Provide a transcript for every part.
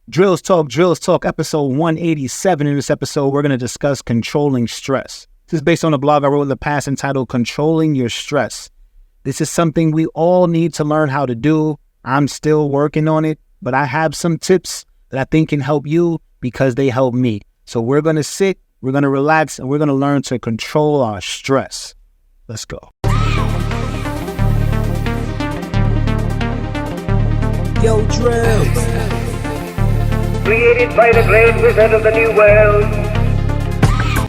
Drills Talk, episode 187. In this episode, we're going to discuss controlling stress. This is based on a blog I wrote in the past entitled Controlling Your Stress. This is something we all need to learn how to do. I'm still working on it, but I have some tips that I think can help you because they help me. So we're going to sit, we're going to relax, and we're going to learn to control our stress. Let's go. Yo, Drills. Created by the great wizard of the new world.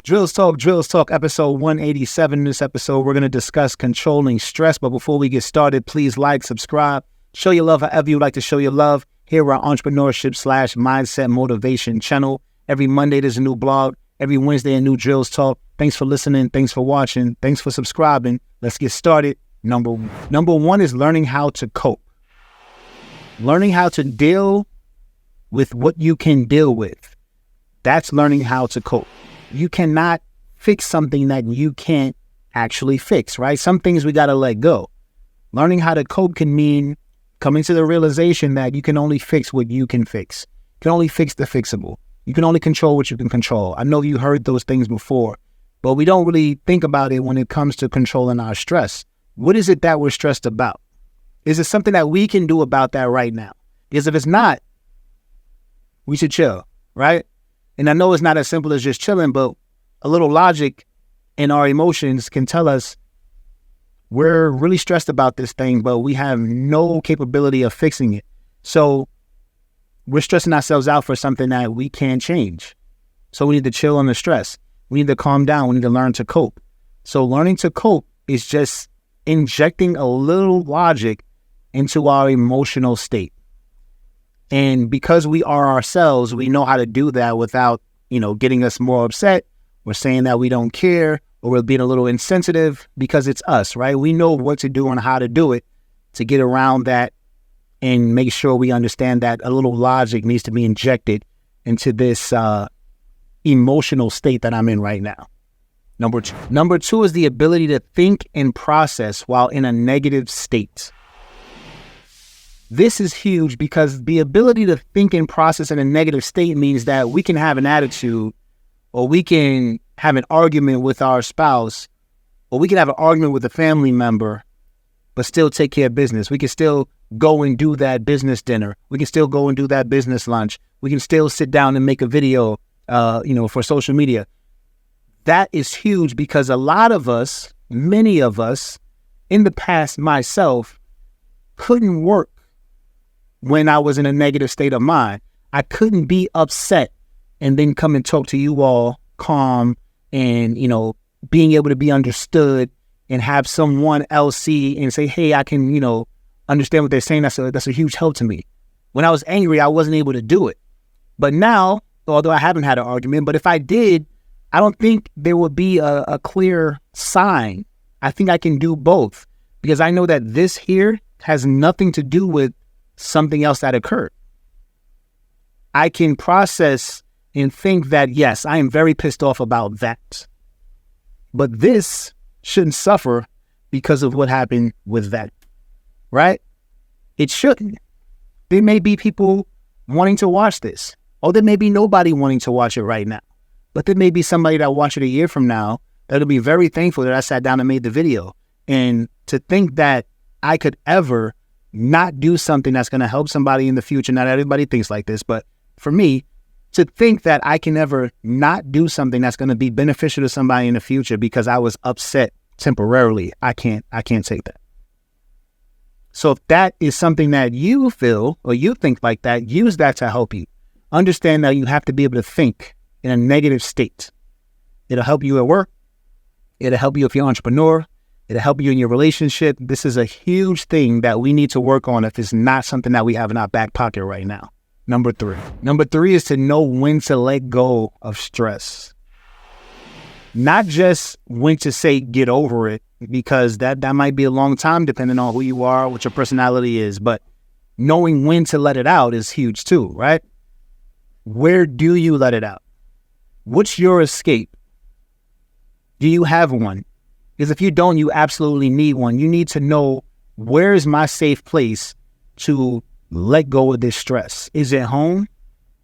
Drills Talk, episode 187. In this episode, we're going to discuss controlling stress. But before we get started, please like, subscribe, show your love however you like to show your love. Here we're our entrepreneurship/mindset motivation channel. Every Monday, there's a new blog. Every Wednesday, a new Drills Talk. Thanks for listening. Thanks for watching. Thanks for subscribing. Let's get started. Number one is learning how to cope. Learning how to deal with what you can deal with. That's learning how to cope. You cannot fix something that you can't actually fix, right? Some things we got to let go. Learning how to cope can mean coming to the realization that you can only fix what you can fix. You can only fix the fixable. You can only control what you can control. I know you heard those things before, but we don't really think about it when it comes to controlling our stress. What is it that we're stressed about? Is it something that we can do about that right now? Because if it's not, we should chill, right? And I know it's not as simple as just chilling, but a little logic in our emotions can tell us we're really stressed about this thing, but we have no capability of fixing it. So we're stressing ourselves out for something that we can't change. So we need to chill on the stress. We need to calm down. We need to learn to cope. So learning to cope is just injecting a little logic into our emotional state. And because we are ourselves, we know how to do that without, getting us more upset. We're saying that we don't care or we're being a little insensitive because it's us, right? We know what to do and how to do it to get around that and make sure we understand that a little logic needs to be injected into this emotional state that I'm in right now. Number two is the ability to think and process while in a negative state. This is huge because the ability to think and process in a negative state means that we can have an attitude, or we can have an argument with our spouse, or we can have an argument with a family member, but still take care of business. We can still go and do that business dinner. We can still go and do that business lunch. We can still sit down and make a video, for social media. That is huge because a lot of us, many of us, in the past, myself, couldn't work when I was in a negative state of mind. I couldn't be upset and then come and talk to you all calm and, being able to be understood and have someone else see and say, hey, I can, understand what they're saying. That's a huge help to me. When I was angry, I wasn't able to do it. But now, although I haven't had an argument, but if I did, I don't think there would be a clear sign. I think I can do both because I know that this here has nothing to do with something else that occurred. I can process and think that, yes, I am very pissed off about that. But this shouldn't suffer because of what happened with that, right? It shouldn't. There may be people wanting to watch this, or there may be nobody wanting to watch it right now. But there may be somebody that will watch it a year from now that'll be very thankful that I sat down and made the video. And to think that I could ever not do something that's going to help somebody in the future. Not everybody thinks like this, but for me, to think that I can ever not do something that's going to be beneficial to somebody in the future because I was upset temporarily, I can't take that. So if that is something that you feel or you think like that, use that to help you. Understand that you have to be able to think in a negative state. It'll help you at work. It'll help you if you're an entrepreneur. It'll help you in your relationship. This is a huge thing that we need to work on if it's not something that we have in our back pocket right now. Number three is to know when to let go of stress. Not just when to say get over it, because that might be a long time depending on who you are, what your personality is. But knowing when to let it out is huge too, right? Where do you let it out? What's your escape? Do you have one? Because if you don't, you absolutely need one. You need to know, where is my safe place to let go of this stress? Is it home?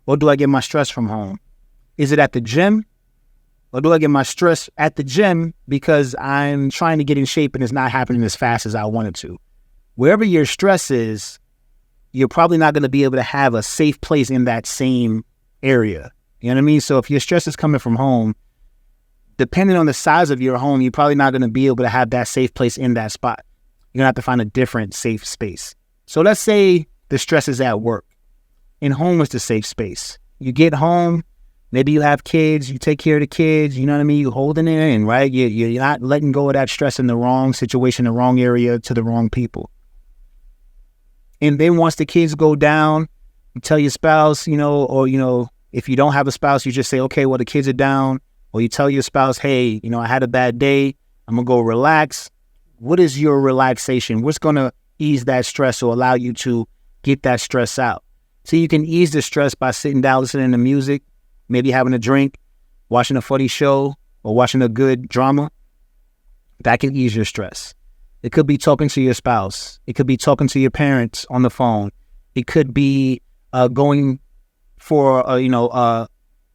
or do I get my stress from home? Is it at the gym? Or do I get my stress at the gym because I'm trying to get in shape and it's not happening as fast as I wanted to? Wherever your stress is, you're probably not going to be able to have a safe place in that same area. You know what I mean? So if your stress is coming from home, depending on the size of your home, you're probably not going to be able to have that safe place in that spot. You're going to have to find a different safe space. So let's say the stress is at work and home is the safe space. You get home, maybe you have kids, you take care of the kids, you know what I mean? You're holding it in, right? You're not letting go of that stress in the wrong situation, the wrong area, to the wrong people. And then once the kids go down, you tell your spouse, if you don't have a spouse, you just say, okay, well, the kids are down. Or you tell your spouse, hey, I had a bad day. I'm going to go relax. What is your relaxation? What's going to ease that stress or allow you to get that stress out? So you can ease the stress by sitting down, listening to music, maybe having a drink, watching a funny show, or watching a good drama. That can ease your stress. It could be talking to your spouse. It could be talking to your parents on the phone. It could be going for a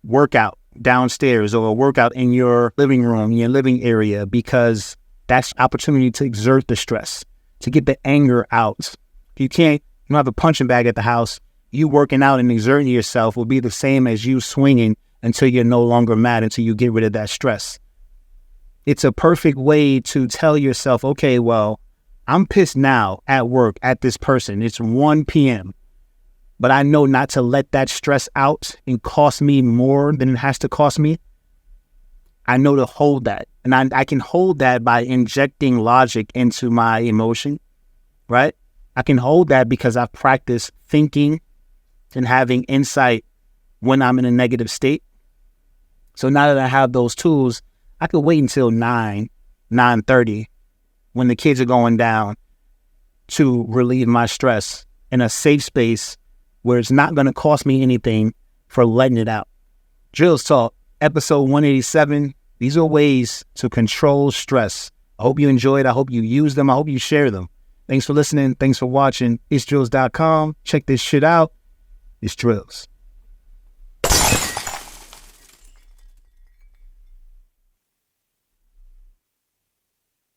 workout downstairs or a workout in your living room, in your living area, because that's opportunity to exert the stress, to get the anger out. You don't have a punching bag at the house. You working out and exerting yourself will be the same as you swinging until you're no longer mad, until you get rid of that stress. It's a perfect way to tell yourself, okay, well, I'm pissed now at work at this person. It's 1 p.m., but I know not to let that stress out and cost me more than it has to cost me. I know to hold that. And I can hold that by injecting logic into my emotion, right? I can hold that because I've practiced thinking and having insight when I'm in a negative state. So now that I have those tools, I could wait until 9:30 when the kids are going down to relieve my stress in a safe space where it's not going to cost me anything for letting it out. Drills Talk, episode 187. These are ways to control stress. I hope you enjoyed. I hope you use them. I hope you share them. Thanks for listening. Thanks for watching. It's Drills.com. Check this shit out. It's Drills.